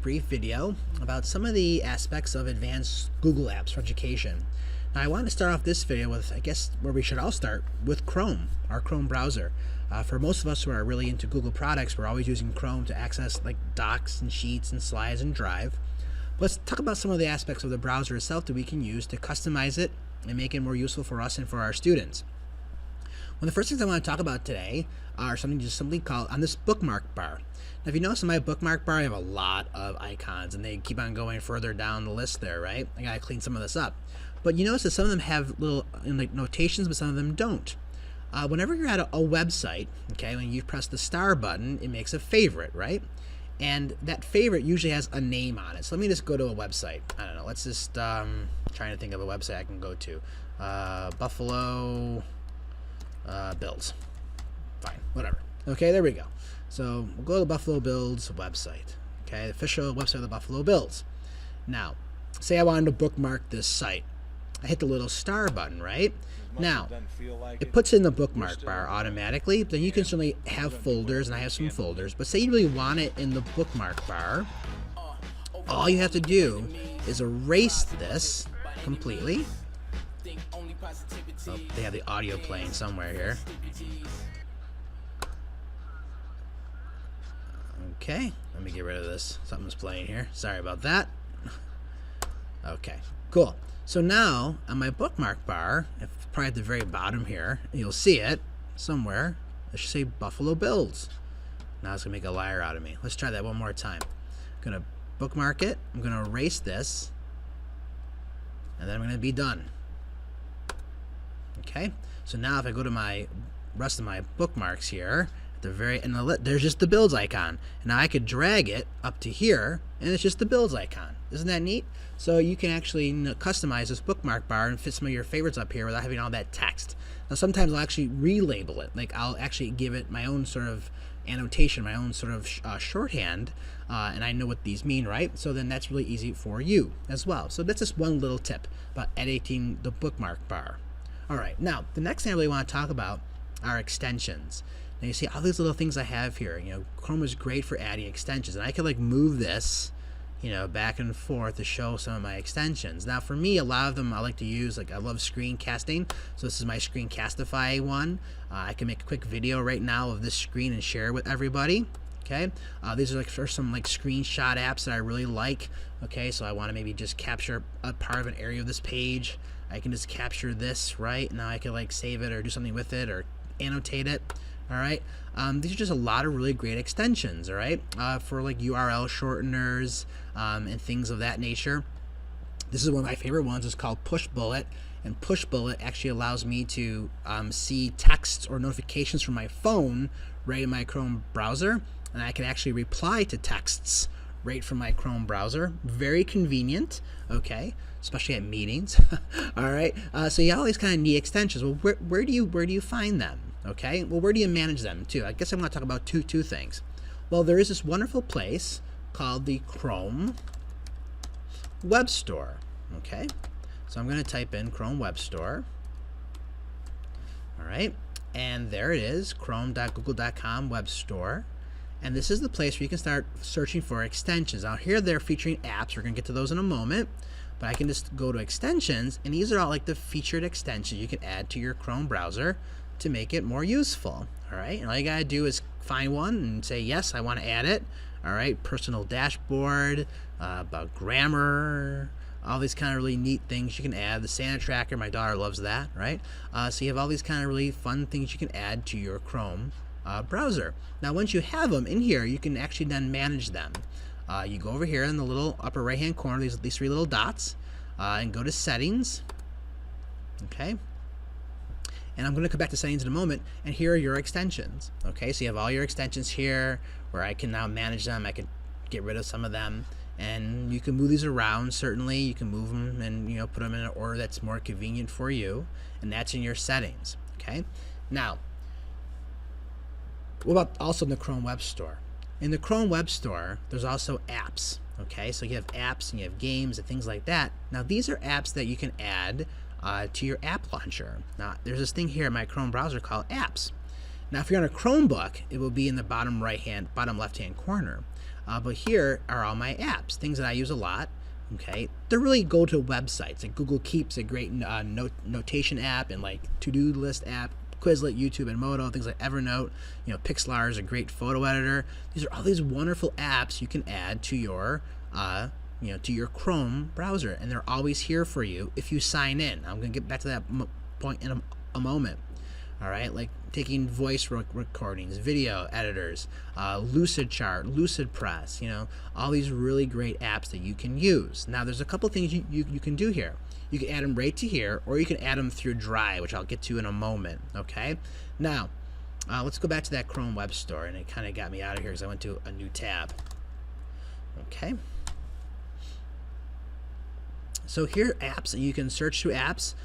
brief video about some of the aspects of advanced Google apps for education. Now I want to start off this video with, I guess, where we should all start, with Chrome, our Chrome browser. For most of us who are really into Google products, we're always using Chrome to access like docs and sheets and slides and Drive. Let's talk about some of the aspects of the browser itself that we can use to customize it and make it more useful for us and for our students. One of the first things I want to talk about today are something called on this Bookmark Bar. Now, if you notice in my Bookmark Bar, I have a lot of icons, and they keep on going further down the list there, right? I gotta clean some of this up. But you notice that some of them have little like notations, but some of them don't. Whenever you're at a website, okay, when you press the star button, it makes a favorite, right? And that favorite usually has a name on it. So let me just go to a website. I don't know. Let's just trying to think of a website I can go to. Buffalo Bills. Fine, whatever. Okay, there we go. So we'll go to the Buffalo Bills website. Okay, the official website of the Buffalo Bills. Now, say I wanted to bookmark this site. I hit the little star button, right? Now, it puts in the bookmark bar automatically. Then you can certainly have folders, and I have some folders. But say you really want it in the bookmark bar, all you have to do is erase this completely. Oh, they have the audio playing somewhere here. Okay, let me get rid of this. Something's playing here. Sorry about that. Okay, cool. So now, on my bookmark bar, probably at the very bottom here, you'll see it somewhere. It should say Buffalo Bills. Now it's going to make a liar out of me. Let's try that one more time. I'm going to bookmark it. I'm going to erase this. And then I'm going to be done. Okay, so now if I go to my rest of my bookmarks here, at the very end, there's just the Bills icon. And now I could drag it up to here, and it's just the Bills icon. Isn't that neat? So you can actually customize this bookmark bar and fit some of your favorites up here without having all that text. Now sometimes I'll actually relabel it. Like I'll actually give it my own sort of annotation, my own sort of shorthand, and I know what these mean, right? So then that's really easy for you as well. So that's just one little tip about editing the bookmark bar. All right, now the next thing I really want to talk about are extensions. Now you see all these little things I have here. You know, Chrome is great for adding extensions, and I could like move this, you know, back and forth to show some of my extensions. Now for me, a lot of them I like to use, like I love screencasting. So this is my Screencastify one. I can make a quick video right now of this screen and share it with everybody. Okay, these are like for some like screenshot apps that I really like. Okay, so I want to maybe just capture a part of an area of this page. I can just capture this, right? Now I can like save it or do something with it or annotate it. All right, these are just a lot of really great extensions, all right, for like URL shorteners and things of that nature. This is one of my favorite ones. It's called Push Bullet, and Push Bullet actually allows me to see texts or notifications from my phone right in my Chrome browser, and I can actually reply to texts right from my Chrome browser. Very convenient, okay, especially at meetings. All right, so you have all these kind of neat extensions. Well, where do you find them? Okay, well, where do you manage them too? I guess I'm going to talk about two things. Well, there is this wonderful place called the Chrome Webstore. Okay, so I'm going to type in Chrome Webstore. All right, and there it is, chrome.google.com Webstore. And this is the place where you can start searching for extensions. Now here they're featuring apps. We're going to get to those in a moment. But I can just go to extensions, and these are all like the featured extensions you can add to your Chrome browser to make it more useful. All right, and all you gotta do is find one and say yes, I want to add it. All right, personal dashboard, about grammar, all these kind of really neat things you can add. The Santa tracker, my daughter loves that, right? So you have all these kind of really fun things you can add to your Chrome browser. Now once you have them in here, you can actually then manage them. You go over here in the little upper right hand corner, these three little dots, and go to settings. Okay, and I'm going to come back to settings in a moment, and here are your extensions. Okay, so you have all your extensions here where I can now manage them. I can get rid of some of them, and you can move these around. Certainly you can move them and, you know, put them in an order that's more convenient for you, and that's in your settings. Okay, now what about also in the Chrome Web Store? In the Chrome Web Store, there's also apps. Okay, so you have apps and you have games and things like that. Now these are apps that you can add to your app launcher. Now there's this thing here in my Chrome browser called apps. Now if you're on a Chromebook, it will be in the bottom left hand corner. But here are all my apps, things that I use a lot. Okay, they're really go-to websites. Like Google Keep's a great notation app, and like to-do list app, Quizlet, YouTube, and Moto, things like Evernote. Pixlr is a great photo editor. These are all these wonderful apps you can add to your to your Chrome browser, and they're always here for you if you sign in. I'm going to get back to that point in a moment. All right, like taking voice recordings, video editors, Lucid Chart, Lucidpress, all these really great apps that you can use. Now, there's a couple things you can do here. You can add them right to here, or you can add them through Drive, which I'll get to in a moment, okay? Now, let's go back to that Chrome Web Store, and it kind of got me out of here because I went to a new tab. Okay. So here are apps. You can search through apps.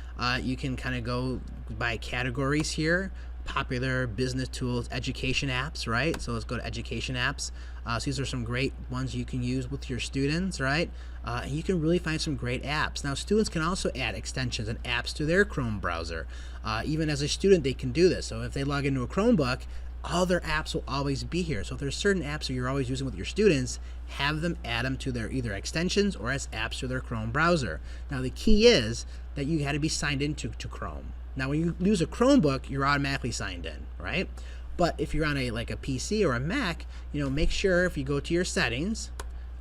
You can kind of go by categories here. Popular, business tools, education apps, right? So let's go to education apps. So these are some great ones you can use with your students, right? And you can really find some great apps. Now, students can also add extensions and apps to their Chrome browser. Even as a student, they can do this. So if they log into a Chromebook, all their apps will always be here. So if there's certain apps that you're always using with your students, have them add them to their either extensions or as apps to their Chrome browser. Now, the key is that you had to be signed into Chrome. Now, when you use a Chromebook, you're automatically signed in, right? But if you're on a PC or a Mac, make sure if you go to your settings,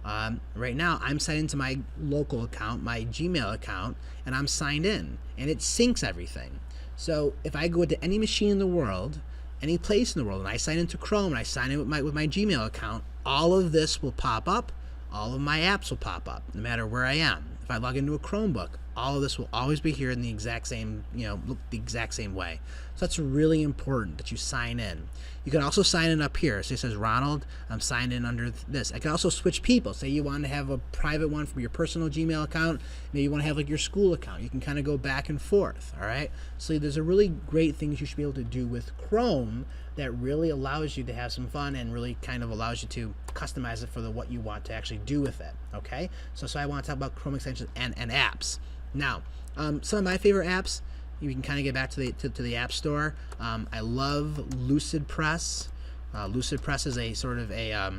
right now I'm signed into my local account, my Gmail account, and I'm signed in, and it syncs everything. So if I go to any machine in the world, any place in the world, and I sign into Chrome and I sign in with my Gmail account, all of this will pop up. All of my apps will pop up, no matter where I am. If I log into a Chromebook, all of this will always be here in the exact same, look the exact same way. So that's really important that you sign in. You can also sign in up here. So it says Ronald, I'm signed in under this. I can also switch people. Say you want to have a private one from your personal Gmail account. Maybe you want to have your school account. You can kind of go back and forth, all right? So there's a really great things you should be able to do with Chrome that really allows you to have some fun and really kind of allows you to customize it for what you want to actually do with it, okay? So I want to talk about Chrome extensions and apps. Now, some of my favorite apps, you can kind of get back to the App Store. I love Lucidpress. Lucidpress is a sort of a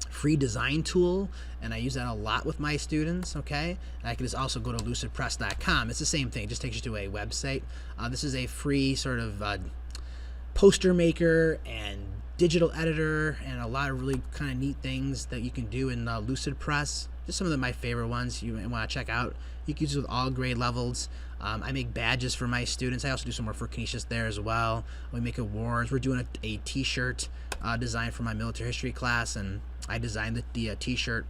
free design tool, and I use that a lot with my students, okay? And I can just also go to lucidpress.com. It's the same thing. It just takes you to a website. This is a free sort of poster maker and digital editor and a lot of really kind of neat things that you can do in Lucidpress. Just some of my favorite ones you might want to check out. You can use it with all grade levels. I make badges for my students. I also do some more for Canisius there as well. We make awards. We're doing a t-shirt design for my military history class, and I designed the t-shirt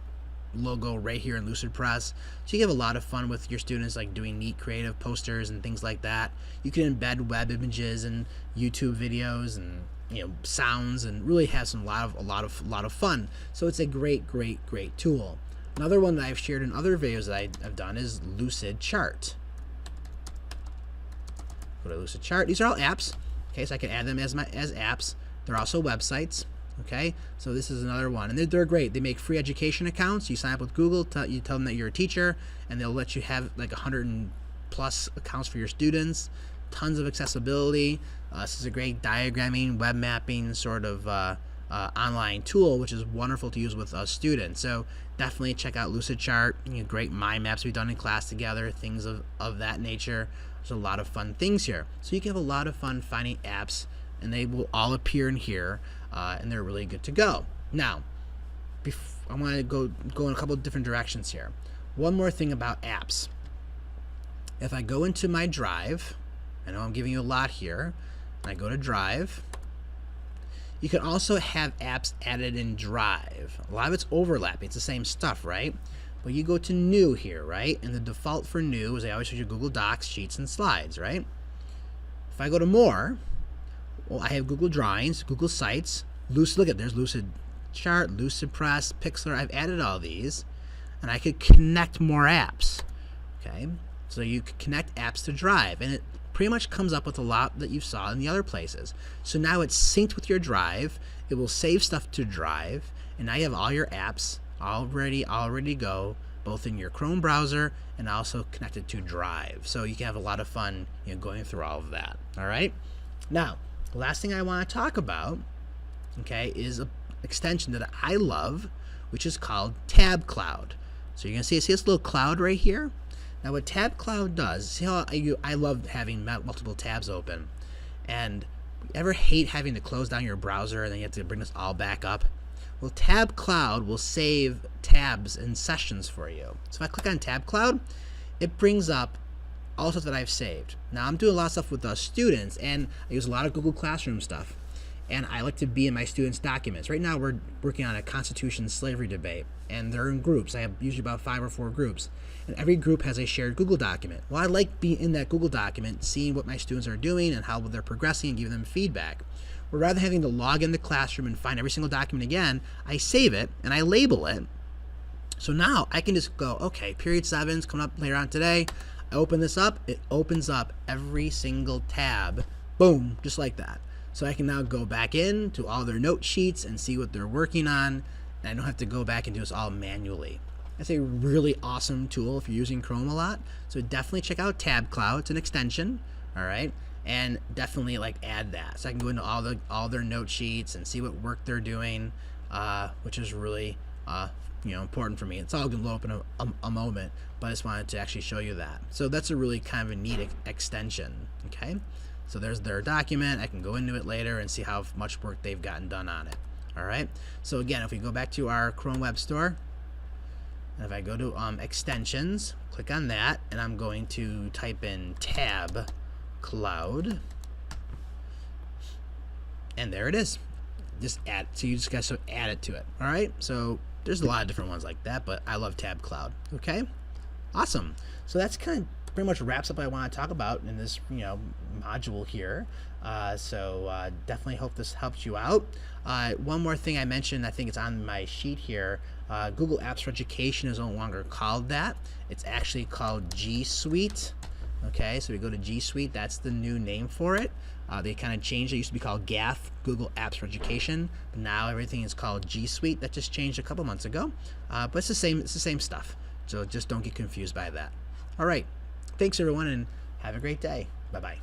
logo right here in Lucidpress. So you have a lot of fun with your students, like doing neat creative posters and things like that. You can embed web images and YouTube videos and sounds, and really have a lot of fun. So it's a great tool. Another one that I've shared in other videos that I've done is Lucid Chart. Go to Lucid Chart. These are all apps. Okay, so I can add them as apps. They're also websites. Okay, so this is another one, and they're great. They make free education accounts. You sign up with Google. You tell them that you're a teacher, and they'll let you have like 100+ accounts for your students. Tons of accessibility. This is a great diagramming, web mapping sort of online tool, which is wonderful to use with students. So definitely check out Lucid Chart. Great mind maps we've done in class together, things of that nature. There's a lot of fun things here. So you can have a lot of fun finding apps, and they will all appear in here, and they're really good to go. Now, I want to go in a couple of different directions here. One more thing about apps. If I go into my Drive, I know I'm giving you a lot here, and I go to Drive, you can also have apps added in Drive. A lot of it's overlapping. It's the same stuff, right? But you go to New here, right? And the default for New is I always use your Google Docs, Sheets, and Slides, right? If I go to More, well, I have Google Drawings, Google Sites, there's Lucid Chart, Lucidpress, Pixlr. I've added all these, and I could connect more apps, okay? So you could connect apps to Drive, and it pretty much comes up with a lot that you saw in the other places. So now it's synced with your Drive. It will save stuff to Drive, and now you have all your apps already go, both in your Chrome browser and also connected to Drive. So you can have a lot of fun going through all of that. All right. Now, the last thing I want to talk about, okay, is extension that I love, which is called Tab Cloud. So you're going to see this little cloud right here. Now what Tab Cloud does, see how I love having multiple tabs open. And ever hate having to close down your browser and then you have to bring this all back up? Well, Tab Cloud will save tabs and sessions for you. So if I click on Tab Cloud, it brings up all stuff that I've saved. Now I'm doing a lot of stuff with students, and I use a lot of Google Classroom stuff. And I like to be in my students' documents. Right now we're working on a Constitution slavery debate, and they're in groups. I have usually about 5 or 4 groups, and every group has a shared Google document. Well, I like being in that Google document, seeing what my students are doing and how they're progressing and giving them feedback. Well, rather than having to log in the classroom and find every single document again, I save it and I label it. So now I can just go, okay, period 7's coming up later on today. I open this up, it opens up every single tab, boom, just like that. So I can now go back in to all their note sheets and see what they're working on, and I don't have to go back and do this all manually. That's a really awesome tool if you're using Chrome a lot. So definitely check out Tab Cloud. It's an extension, all right? And definitely add that. So I can go into all their note sheets and see what work they're doing, which is really important for me. It's all going to load up in a moment, but I just wanted to actually show you that. So that's a really kind of a neat extension, okay? So there's their document. I can go into it later and see how much work they've gotten done on it. All right. So again, if we go back to our Chrome Web Store, and if I go to extensions, click on that, and I'm going to type in Tab Cloud, and there it is. Just add. So you just got to add it to it. All right. So there's a lot of different ones like that, but I love Tab Cloud. Okay. Awesome. So that's kind of pretty much wraps up what I want to talk about in this module here. So definitely hope this helps you out. One more thing I mentioned, I think it's on my sheet here. Google Apps for Education is no longer called that. It's actually called G Suite. Okay, so we go to G Suite. That's the new name for it. They kind of changed it. It used to be called GAF, Google Apps for Education, but now everything is called G Suite. That just changed a couple months ago, but it's the same stuff. So just don't get confused by that. All right. Thanks, everyone, and have a great day. Bye-bye.